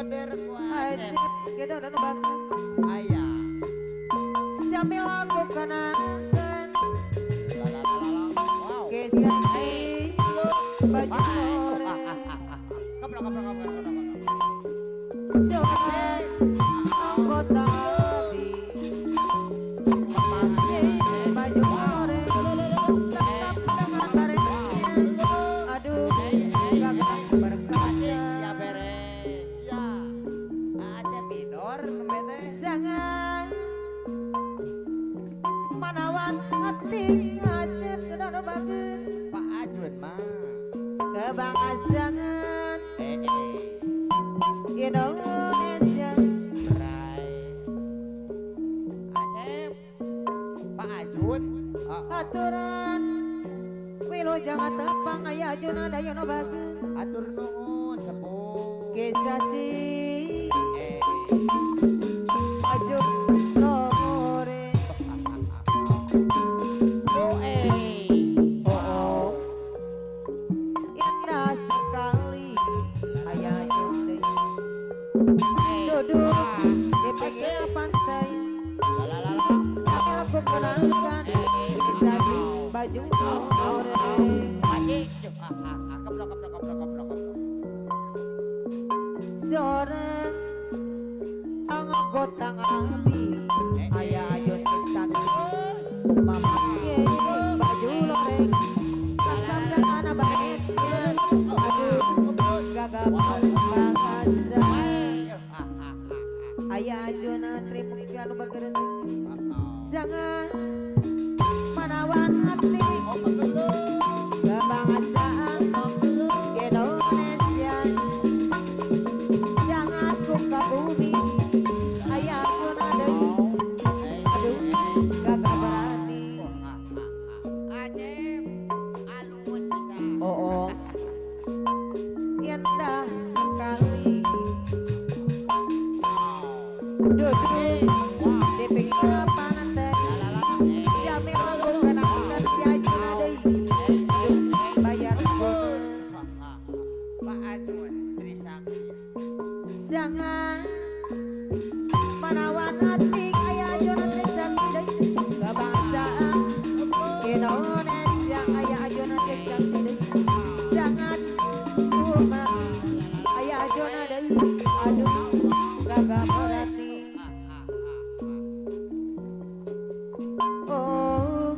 order ku Acep Acep. gitu dan bagus. Aya. Sambil aku kenangkan Wow. kisah baju sore Kaplok kaplok kaplok kaplok. sore anggota abi memakai baju sore tetap dengan taringnya aduh gagal berkasa Ya beres. Ya. Acep minor nembe jangan manawan hati Acep sudah bagus Pak Ajun mah. kebangsangan Eh. Indonesia Rai. Acep. Pak Ajun. aturan Wilo jangan tepang ayah Ajun ada yang bagus Atur nuhun sepuh. kisah si Eh. Ajun Lore Oh oh indah sekali ayah Ajun duduk di pinggir pantai sambil aku menangkan kisah si baju Lore Keblok keblok keblok keblok keblok. seorang anggota abi ayah Ajun Iksan memakai baju loreng takam dengan baiknya aduh gagal bangsa ayah Ajun terima kasih bageren jangan menawan hati kebangsaan Indonesia jangan buka bumi ayah Ajun aduh gagal berani Acep halus bisa. oh indah sekali duduk di pinggir pantai jamil aku kenangkan si Ajun adei bayar bonus Pak Ajun Trisakti. jangan menawan hati ayah Ajun Trisakti kebangsaan Indonesia ayah Ajun Trisakti jangan buka ayah Ajun adei aduh gagal berarti oh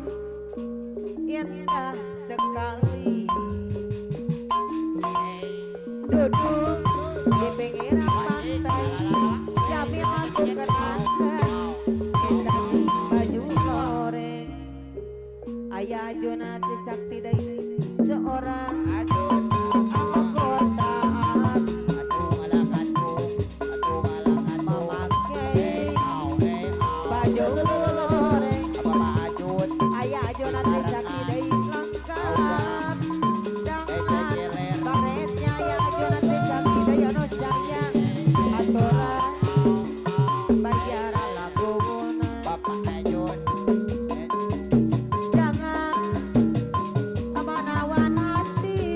indah sekali duduk di pinggir pantai jamil aku kenangkan kisah si baju loreng ayah Ajun Trisakti dari seorang Ajun. anggota abi Atung ala kantung. Atung ala kantung. memakai baju Apa loreng Pak Ajun? ayah Ajun Trisakti dari lengkap dengan baretnya ayah Ajun Trisakti dari Indonesia aturan bayar lagu guna Bapak Ajun. jangan menawan hati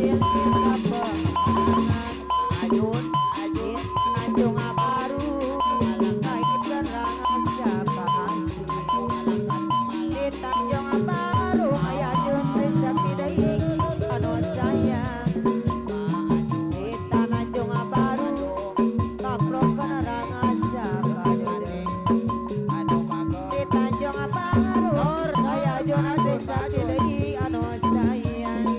hasil keperangan Ajun, ajun, Tanjung Baru kaitkan rangan siapa hasil di Tanjung Baru ayah jun Trisakti deui anu sayang di Tanjung Baru kaprokan rangan siapa deui aduh bagus. di Tanjung Baru ayah jun Trisakti deui anu sayang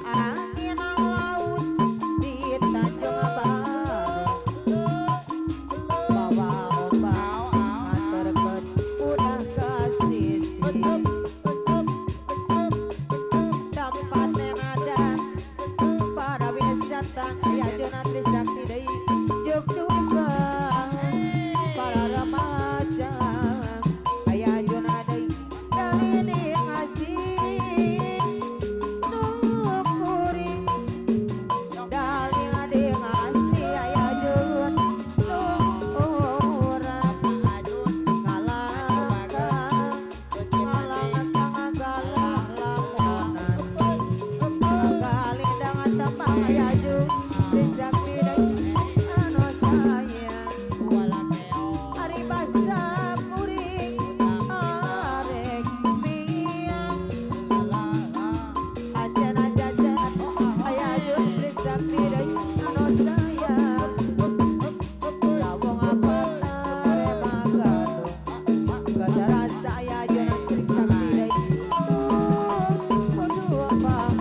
angin laut di Tanjung Baru bawa ombak terket udah kasih tempatnya ada para wisata ya Jona Trisakti deui juk juga para remaja aya Jona deui dari ini ngasih nukuring dari ade ngasih aya Jun orang Ajun, ngalangan ngalangan tengah galah lamunan galing dengan tembang aya Jun Trisakti deui anu sayang wala keo. ari basa kuring arek miang ajan-ajan aya Jun Trisakti deui anu sayang lawong apa tare magaduh Gajarasa aya Jun Trisakti deui kudu apa